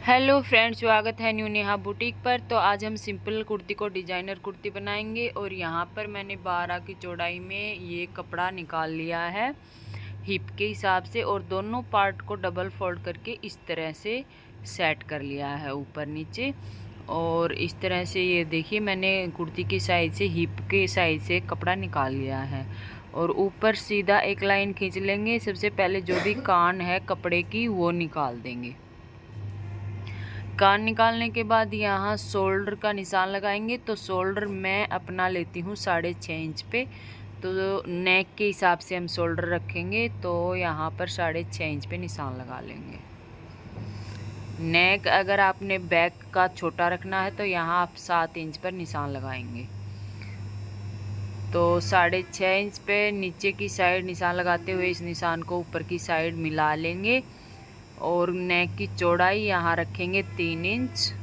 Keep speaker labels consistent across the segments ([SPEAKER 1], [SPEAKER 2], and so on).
[SPEAKER 1] Hello friends, स्वागत है new Neha boutique पर। तो आज हम सिंपल कुर्ती को डिजाइनर कुर्ती बनाएंगे। और यहाँ पर मैंने 12 की चौड़ाई में ये कपड़ा निकाल लिया है हिप के हिसाब से, और दोनों पार्ट को डबल फोल्ड करके इस तरह से सेट कर लिया है ऊपर नीचे। और इस तरह से ये देखिए, मैंने कुर्ती की साइड से हिप के साइड से कपड़ा निकाल लिया है। और ऊपर सीधा एक लाइन खींच लेंगे। सबसे पहले जो भी कान है कपड़े की वो निकाल देंगे। कान निकालने के बाद यहाँ शोल्डर का निशान लगाएंगे। तो शोल्डर मैं अपना लेती हूँ 6.5 इंच पे। तो नेक के हिसाब से हम शोल्डर रखेंगे। तो यहाँ पर 6.5 इंच पे निशान लगा लेंगे। नेक अगर आपने बैक का छोटा रखना है तो यहाँ आप 7 इंच पर निशान लगाएंगे। तो 6.5 इंच पे नीचे की साइड निशान लगाते हुए इस निशान को ऊपर की साइड मिला लेंगे। और नेक की चौड़ाई यहाँ रखेंगे 3 इंच।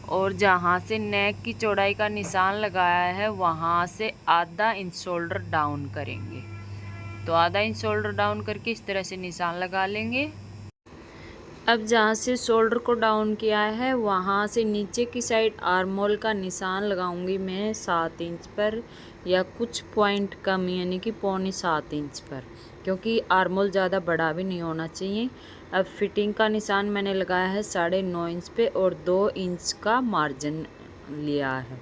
[SPEAKER 1] और जहाँ से नेक की चौड़ाई का निशान लगाया है वहाँ से आधा इंच शोल्डर डाउन करेंगे। तो आधा इंच शोल्डर डाउन करके इस तरह से निशान लगा लेंगे। अब जहाँ से शोल्डर को डाउन किया है वहाँ से नीचे की साइड आर्म होल का निशान लगाऊंगी मैं 7 इंच पर, या कुछ पॉइंट कम यानी कि 6.25 इंच पर, क्योंकि आर्म होल ज़्यादा बड़ा भी नहीं होना चाहिए। अब फिटिंग का निशान मैंने लगाया है 9.5 इंच पे, और 2 इंच का मार्जिन लिया है।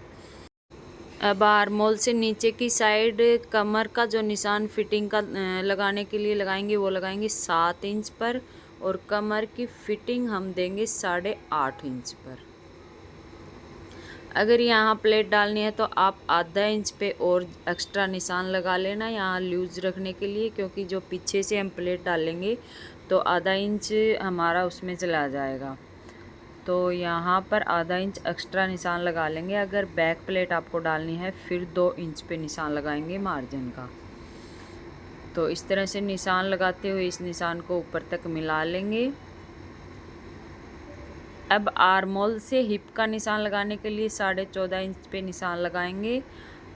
[SPEAKER 1] अब आर्म होल से नीचे की साइड कमर का जो निशान फिटिंग का लगाने के लिए लगाएंगे वो लगाएंगे 7 इंच पर। और कमर की फिटिंग हम देंगे 8.5 इंच पर। अगर यहाँ प्लेट डालनी है तो आप आधा इंच पे और एक्स्ट्रा निशान लगा लेना यहाँ लूज रखने के लिए, क्योंकि जो पीछे से हम प्लेट डालेंगे तो आधा इंच हमारा उसमें चला जाएगा। तो यहाँ पर आधा इंच एक्स्ट्रा निशान लगा लेंगे। अगर बैक प्लेट आपको डालनी है फिर 2 इंच पे निशान लगाएंगे मार्जिन का। तो इस तरह से निशान लगाते हुए इस निशान को ऊपर तक मिला लेंगे। अब आर्म होल से हिप का निशान लगाने के लिए 14.5 इंच पे निशान लगाएंगे।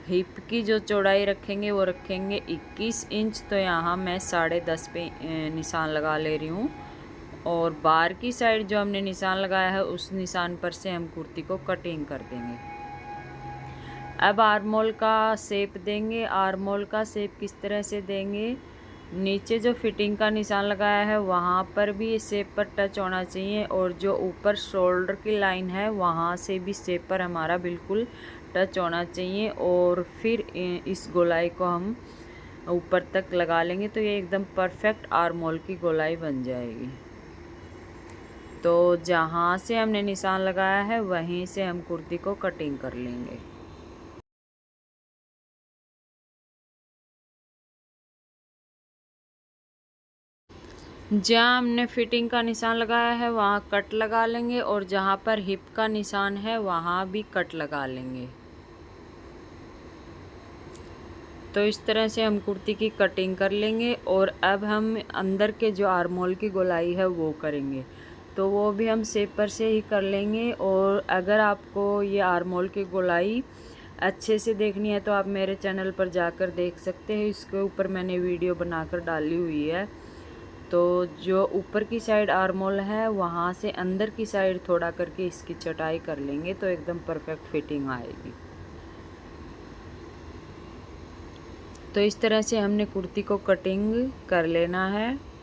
[SPEAKER 1] हिप की जो चौड़ाई रखेंगे वो रखेंगे 21 इंच। तो यहाँ मैं 10.5 पे निशान लगा ले रही हूँ। और बार की साइड जो हमने निशान लगाया है उस निशान पर से हम कुर्ती को कटिंग कर देंगे। अब आर्म होल का शेप देंगे। आर्म होल का शेप किस तरह से देंगे, नीचे जो फिटिंग का निशान लगाया है वहाँ पर भी ये शेप पर टच होना चाहिए, और जो ऊपर शोल्डर की लाइन है वहाँ से भी शेप पर हमारा बिल्कुल टच होना चाहिए। और फिर इस गोलाई को हम ऊपर तक लगा लेंगे। तो ये एकदम परफेक्ट आर्म होल की गोलाई बन जाएगी। तो जहाँ से हमने निशान लगाया है वहीं से हम कुर्ती को कटिंग कर लेंगे। जहाँ हमने फिटिंग का निशान लगाया है वहाँ कट लगा लेंगे, और जहाँ पर हिप का निशान है वहाँ भी कट लगा लेंगे। तो इस तरह से हम कुर्ती की कटिंग कर लेंगे। और अब हम अंदर के जो आर्म होल की गोलाई है वो करेंगे। तो वो भी हम शेपर से ही कर लेंगे। और अगर आपको ये आर्म होल की गोलाई अच्छे से देखनी है तो आप मेरे चैनल पर जाकर देख सकते हैं। इसके ऊपर मैंने वीडियो बनाकर डाली हुई है। तो जो ऊपर की साइड आर्म होल है वहाँ से अंदर की साइड थोड़ा करके इसकी चटाई कर लेंगे तो एकदम परफेक्ट फिटिंग आएगी। तो इस तरह से हमने कुर्ती को कटिंग कर लेना है।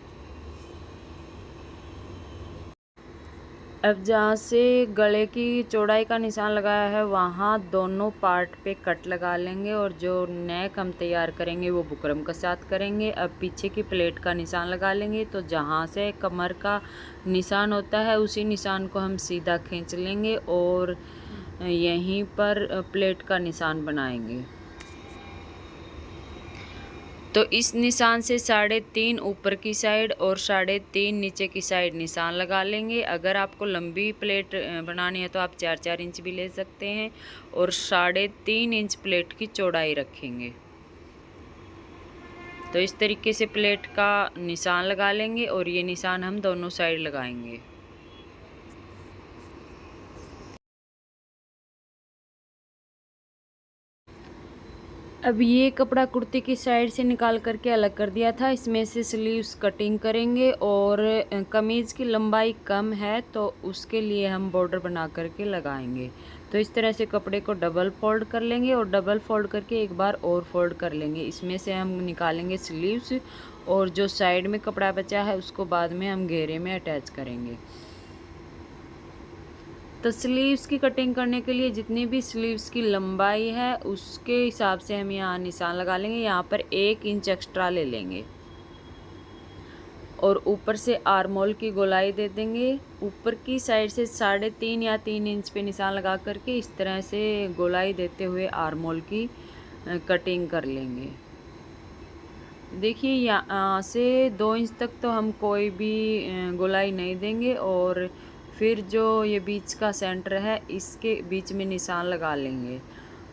[SPEAKER 1] अब जहाँ से गले की चौड़ाई का निशान लगाया है वहाँ दोनों पार्ट पे कट लगा लेंगे। और जो नेक हम तैयार करेंगे वो बुकरम के साथ करेंगे। अब पीछे की प्लेट का निशान लगा लेंगे। तो जहाँ से कमर का निशान होता है उसी निशान को हम सीधा खींच लेंगे और यहीं पर प्लेट का निशान बनाएंगे। तो इस निशान से 3.5 ऊपर की साइड और 3.5 नीचे की साइड निशान लगा लेंगे। अगर आपको लंबी प्लेट बनानी है तो आप 4-4 इंच भी ले सकते हैं। और 3.5 इंच प्लेट की चौड़ाई रखेंगे। तो इस तरीके से प्लेट का निशान लगा लेंगे और ये निशान हम दोनों साइड लगाएंगे। अब ये कपड़ा कुर्ती की साइड से निकाल करके अलग कर दिया था। इसमें से स्लीव्स कटिंग करेंगे और कमीज़ की लंबाई कम है तो उसके लिए हम बॉर्डर बना करके लगाएंगे। तो इस तरह से कपड़े को डबल फोल्ड कर लेंगे और डबल फोल्ड करके एक बार और फोल्ड कर लेंगे। इसमें से हम निकालेंगे स्लीव्स और जो साइड में कपड़ा बचा है उसको बाद में हम घेरे में अटैच करेंगे। तो स्लीव्स की कटिंग करने के लिए जितनी भी स्लीव्स की लंबाई है उसके हिसाब से हम यहाँ निशान लगा लेंगे। यहाँ पर 1 इंच एक्स्ट्रा ले लेंगे और ऊपर से आर्म होल की गोलाई दे देंगे। ऊपर की साइड से 3.5 या 3 इंच पे निशान लगा करके इस तरह से गोलाई देते हुए आर्म होल की कटिंग कर लेंगे। देखिए यहाँ से 2 इंच तक तो हम कोई भी गोलाई नहीं देंगे और फिर जो ये बीच का सेंटर है इसके बीच में निशान लगा लेंगे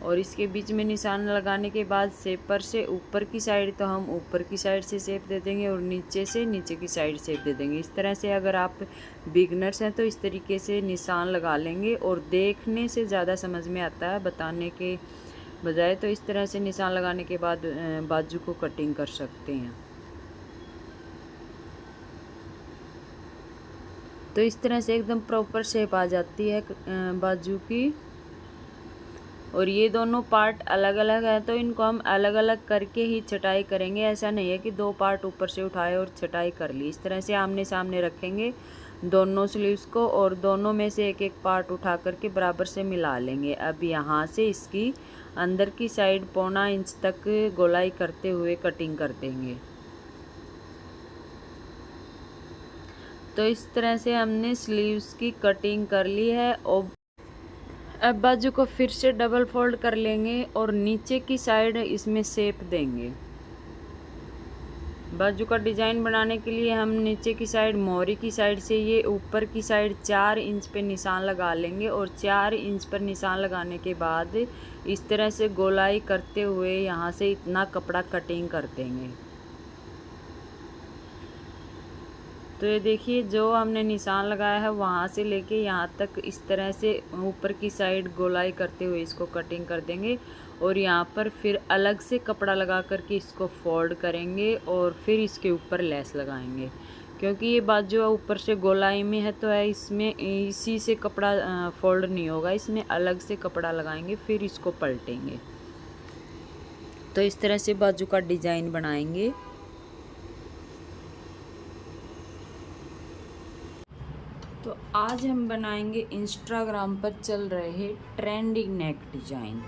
[SPEAKER 1] और इसके बीच में निशान लगाने के बाद शेपर से ऊपर की साइड तो हम ऊपर की साइड से शेप दे देंगे और नीचे से नीचे की साइड शेप दे देंगे। इस तरह से अगर आप बिगनर्स हैं तो इस तरीके से निशान लगा लेंगे और देखने से ज़्यादा समझ में आता है बताने के बजाय। तो इस तरह से निशान लगाने के बाद बाजू को कटिंग कर सकते हैं। तो इस तरह से एकदम प्रॉपर शेप आ जाती है बाजू की। और ये दोनों पार्ट अलग अलग है तो इनको हम अलग अलग करके ही छटाई करेंगे। ऐसा नहीं है कि 2 पार्ट ऊपर से उठाए और छटाई कर ली। इस तरह से आमने सामने रखेंगे दोनों स्लीव्स को और दोनों में से एक एक पार्ट उठा करके बराबर से मिला लेंगे। अब यहाँ से इसकी अंदर की साइड 1.25 इंच तक गोलाई करते हुए कटिंग कर देंगे। तो इस तरह से हमने स्लीव्स की कटिंग कर ली है। और अब बाजू को फिर से डबल फोल्ड कर लेंगे और नीचे की साइड इसमें शेप देंगे। बाजू का डिज़ाइन बनाने के लिए हम नीचे की साइड मोहरी की साइड से ये ऊपर की साइड 4 इंच पे निशान लगा लेंगे और 4 इंच पर निशान लगाने के बाद इस तरह से गोलाई करते हुए यहाँ से इतना कपड़ा कटिंग कर देंगे। तो ये देखिए जो हमने निशान लगाया है वहाँ से लेके यहाँ तक इस तरह से ऊपर की साइड गोलाई करते हुए इसको कटिंग कर देंगे और यहाँ पर फिर अलग से कपड़ा लगा करके इसको फोल्ड करेंगे और फिर इसके ऊपर लेस लगाएंगे। क्योंकि ये बाजू ऊपर से गोलाई में है तो है इसमें इसी से कपड़ा फोल्ड नहीं होगा, इसमें अलग से कपड़ा लगाएंगे फिर इसको पलटेंगे। तो इस तरह से बाजू का डिज़ाइन बनाएंगे। तो आज हम बनाएंगे इंस्टाग्राम पर चल रहे ट्रेंडिंग नेक डिज़ाइन।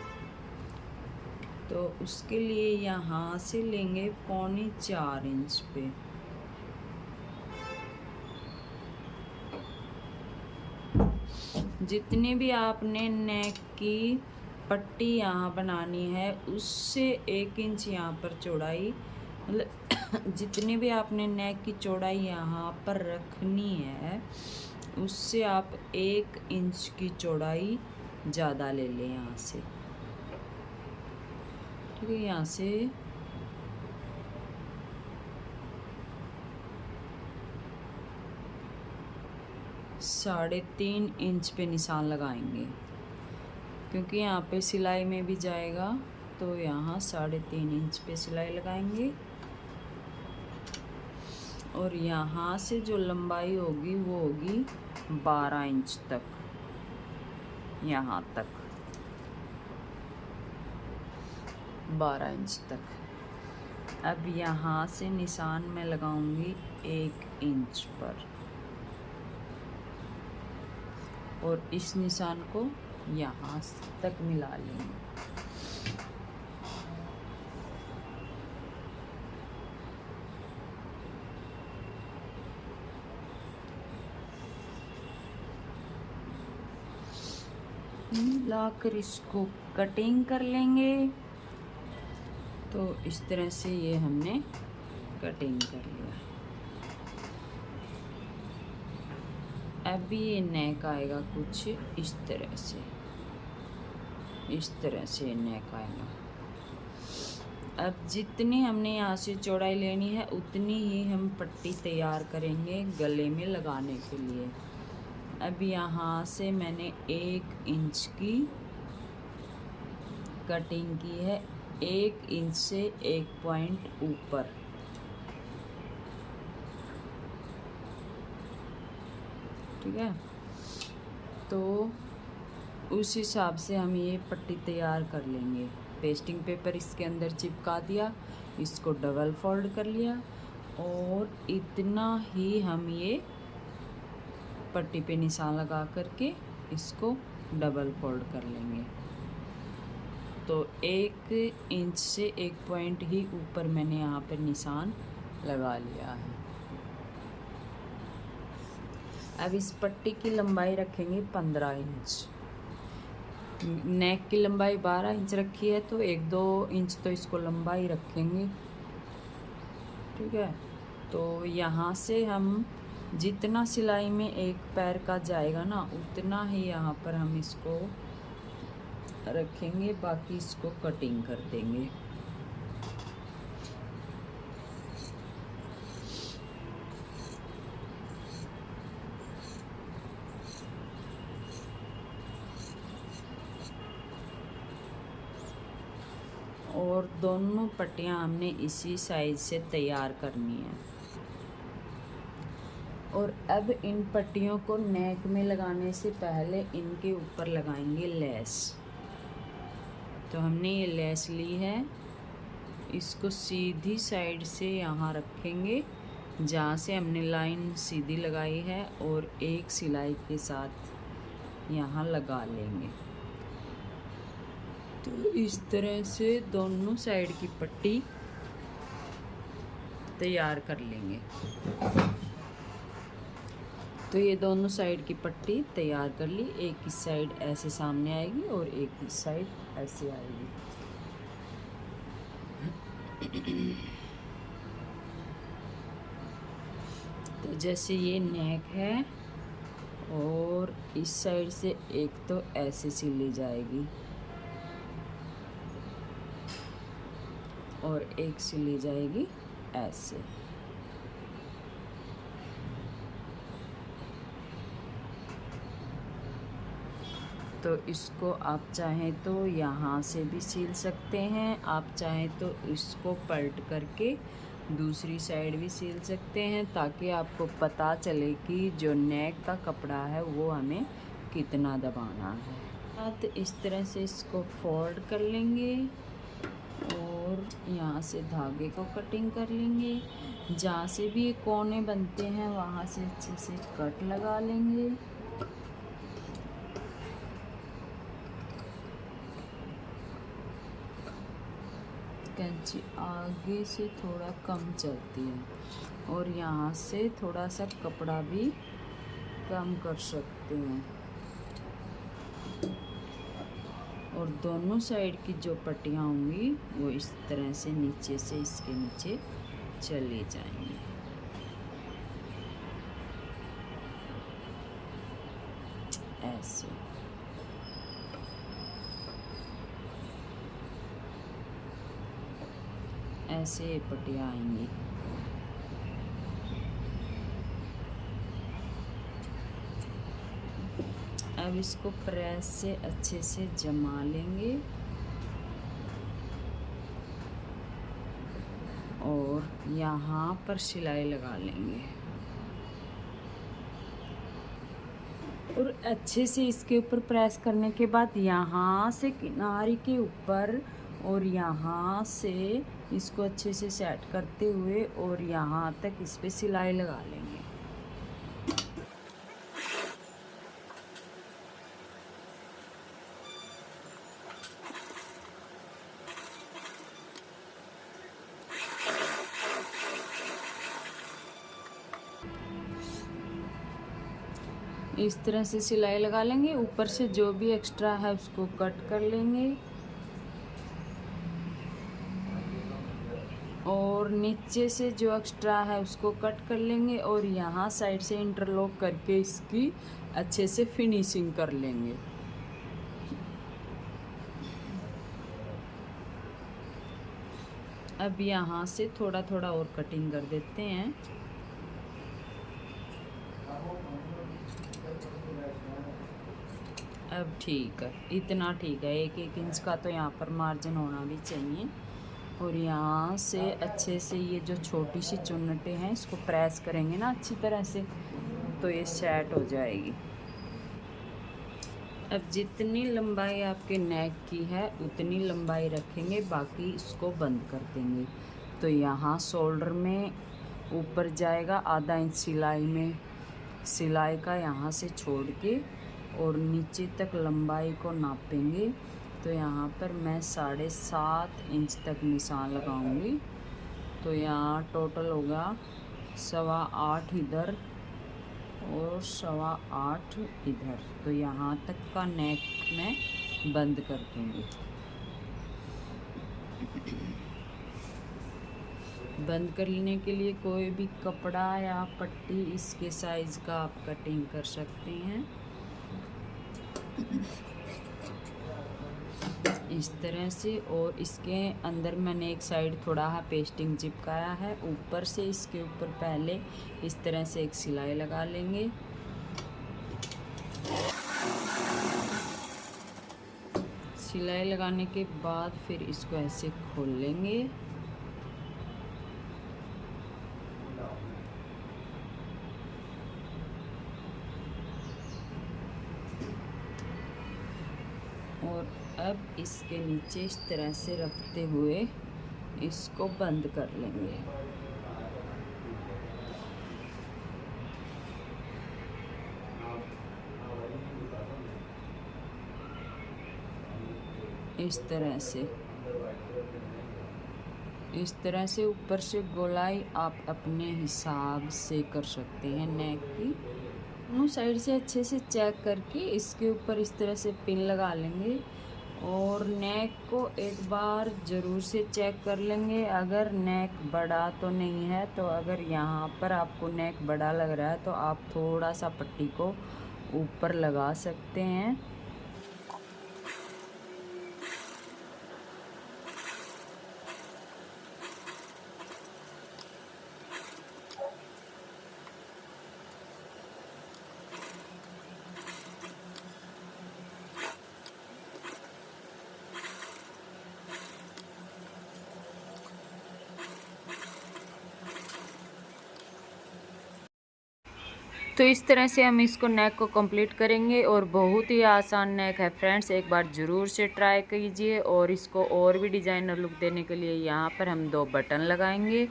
[SPEAKER 1] तो उसके लिए यहाँ से लेंगे 3.25 इंच पे जितनी भी आपने नेक की पट्टी यहाँ बनानी है उससे 1 इंच यहाँ पर चौड़ाई, मतलब जितनी भी आपने नेक की चौड़ाई यहाँ पर रखनी है उससे आप 1 इंच की चौड़ाई ज़्यादा ले लें यहाँ से। ठीक है, यहाँ से -3.5 इंच पे निशान लगाएंगे क्योंकि यहाँ पे सिलाई में भी जाएगा। तो यहाँ 3.5 इंच पे सिलाई लगाएंगे और यहाँ से जो लंबाई होगी वो होगी 12 इंच तक, यहाँ तक 12 इंच तक। अब यहाँ से निशान मैं लगाऊंगी 1 इंच पर और इस निशान को यहाँ तक मिला लेंगे। मिलाकर इसको कटिंग कर लेंगे। तो इस तरह से ये हमने कटिंग कर लिया। अब ये नेक आएगा कुछ इस तरह से, इस तरह से नेक आएगा। अब जितनी हमने यहाँ से चौड़ाई लेनी है उतनी ही हम पट्टी तैयार करेंगे गले में लगाने के लिए। अब यहाँ से मैंने 1 इंच की कटिंग की है 1 इंच से 1 पॉइंट ऊपर। ठीक है, तो उस हिसाब से हम ये पट्टी तैयार कर लेंगे। पेस्टिंग पेपर इसके अंदर चिपका दिया, इसको डबल फोल्ड कर लिया और इतना ही हम ये पट्टी पे निशान लगा करके इसको डबल फोल्ड कर लेंगे। तो 1 इंच से 1 पॉइंट ही ऊपर मैंने यहाँ पर निशान लगा लिया है। अब इस पट्टी की लंबाई रखेंगे 15 इंच। नेक की लंबाई 12 इंच रखी है, तो 1-2 इंच तो इसको लंबाई रखेंगे। ठीक है, तो यहाँ से हम जितना सिलाई में एक पैर का जाएगा ना, उतना ही यहाँ पर हम इसको रखेंगे, बाकी इसको कटिंग कर देंगे। और दोनों पट्टियाँ हमने इसी साइज से तैयार करनी है। और अब इन पट्टियों को नेक में लगाने से पहले इनके ऊपर लगाएंगे लेस। तो हमने ये लेस ली है, इसको सीधी साइड से यहाँ रखेंगे जहाँ से हमने लाइन सीधी लगाई है, और एक सिलाई के साथ यहाँ लगा लेंगे। तो इस तरह से दोनों साइड की पट्टी तैयार कर लेंगे। तो ये दोनों साइड की पट्टी तैयार कर ली। एक इस साइड ऐसे सामने आएगी और एक इस साइड ऐसे आएगी। तो जैसे ये नेक है और इस साइड से एक तो ऐसे सिली जाएगी और एक सिली जाएगी ऐसे। तो इसको आप चाहें तो यहाँ से भी सिल सकते हैं, आप चाहें तो इसको पलट करके दूसरी साइड भी सिल सकते हैं, ताकि आपको पता चले कि जो नेक का कपड़ा है वो हमें कितना दबाना है। तो इस तरह से इसको फोल्ड कर लेंगे और यहाँ से धागे को कटिंग कर लेंगे। जहाँ से भी ये कोने बनते हैं वहाँ से अच्छे से कट लगा लेंगे। कैंची आगे से थोड़ा कम चलती है और यहाँ से थोड़ा सा कपड़ा भी कम कर सकते हैं। और दोनों साइड की जो पट्टियाँ होंगी वो इस तरह से नीचे से इसके नीचे चली जाएंगी। ऐसे ऐसे पट्टियाँ आएंगी। अब इसको प्रेस से अच्छे से जमा लेंगे और यहाँ पर सिलाई लगा लेंगे और अच्छे से इसके ऊपर प्रेस करने के बाद यहाँ से किनारे के ऊपर और यहाँ से इसको अच्छे से सेट करते हुए और यहाँ तक इस पे सिलाई लगा लेंगे। इस तरह से सिलाई लगा लेंगे। ऊपर से जो भी एक्स्ट्रा है उसको कट कर लेंगे और नीचे से जो एक्स्ट्रा है उसको कट कर लेंगे और यहाँ साइड से इंटरलॉक करके इसकी अच्छे से फिनिशिंग कर लेंगे। अब यहाँ से थोड़ा थोड़ा और कटिंग कर देते हैं। अब ठीक है, इतना ठीक है। 1-1 इंच का तो यहाँ पर मार्जिन होना भी चाहिए। और यहाँ से अच्छे से ये जो छोटी सी चुन्नटें हैं इसको प्रेस करेंगे ना अच्छी तरह से, तो ये सेट हो जाएगी। अब जितनी लंबाई आपके नेक की है उतनी लंबाई रखेंगे, बाकी इसको बंद कर देंगे। तो यहाँ शोल्डर में ऊपर जाएगा आधा इंच सिलाई में, सिलाई का यहाँ से छोड़ के और नीचे तक लंबाई को नापेंगे। तो यहाँ पर मैं 7.5 इंच तक निशान लगाऊंगी। तो यहाँ टोटल होगा 8.25 इधर और 8.25 इधर। तो यहाँ तक का नेक मैं बंद कर दूँगी। बंद करने के लिए कोई भी कपड़ा या पट्टी इसके साइज़ का आप कटिंग कर सकते हैं, इस तरह से। और इसके अंदर मैंने एक साइड थोड़ा पेस्टिंग चिपकाया है, ऊपर से इसके ऊपर पहले इस तरह से एक सिलाई लगा लेंगे। सिलाई लगाने के बाद फिर इसको ऐसे खोल लेंगे। और अब इसके नीचे इस तरह से रखते हुए इसको बंद कर लेंगे। इस तरह से ऊपर से गोलाई आप अपने हिसाब से कर सकते हैं। नेक की दोनों साइड से अच्छे से चेक करके इसके ऊपर इस तरह से पिन लगा लेंगे। और नेक को एक बार ज़रूर से चेक कर लेंगे, अगर नेक बड़ा तो नहीं है। तो अगर यहाँ पर आपको नेक बड़ा लग रहा है तो आप थोड़ा सा पट्टी को ऊपर लगा सकते हैं। तो इस तरह से हम इसको नेक को कंप्लीट करेंगे और बहुत ही आसान नेक है फ्रेंड्स, एक बार ज़रूर से ट्राई कीजिए। और इसको और भी डिज़ाइनर लुक देने के लिए यहाँ पर हम 2 बटन लगाएंगे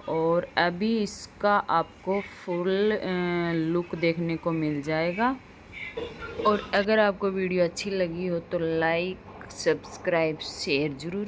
[SPEAKER 1] और अभी इसका आपको फुल लुक देखने को मिल जाएगा। और अगर आपको वीडियो अच्छी लगी हो तो लाइक, सब्सक्राइब, शेयर ज़रूर